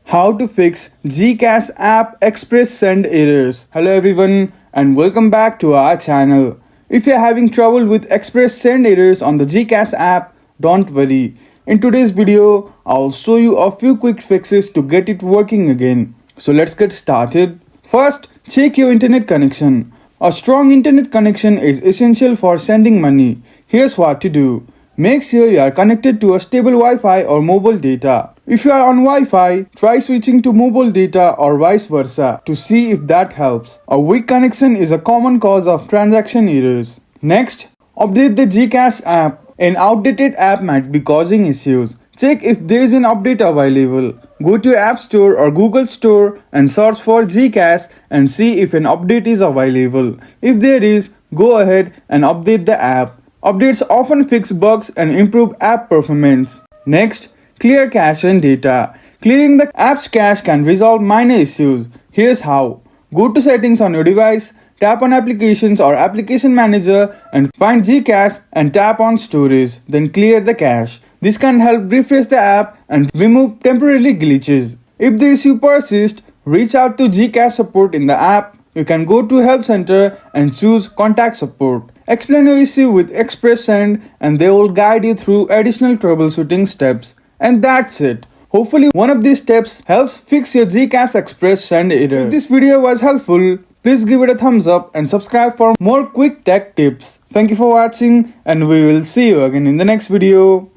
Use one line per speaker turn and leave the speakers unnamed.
How to fix GCash app express send errors. Hello everyone and welcome back to our channel. If you're having trouble with express send errors on the GCash app, don't worry. In today's video, I'll show you a few quick fixes to get it working again. So let's get started. First, check your internet connection. A strong internet connection is essential for sending money. Here's what to do. Make sure you are connected to a stable Wi-Fi or mobile data. If you are on Wi-Fi, try switching to mobile data or vice versa to see if that helps. A weak connection is a common cause of transaction errors. Next, update the GCash app. An outdated app might be causing issues. Check if there is an update available. Go to App Store or Google Store and search for GCash and see if an update is available. If there is, go ahead and update the app. Updates often fix bugs and improve app performance. Next, clear cache and data. Clearing the app's cache can resolve minor issues. Here's how. Go to settings on your device, tap on applications or application manager and find GCache and tap on storage. Then clear the cache. This can help refresh the app and remove temporary glitches. If the issue persists, reach out to GCash support in the app. You can go to Help Center and choose Contact Support. Explain your issue with Express Send and they will guide you through additional troubleshooting steps. And that's it. Hopefully one of these steps helps fix your GCash Express Send error. If this video was helpful, please give it a thumbs up and subscribe for more quick tech tips. Thank you for watching and we will see you again in the next video.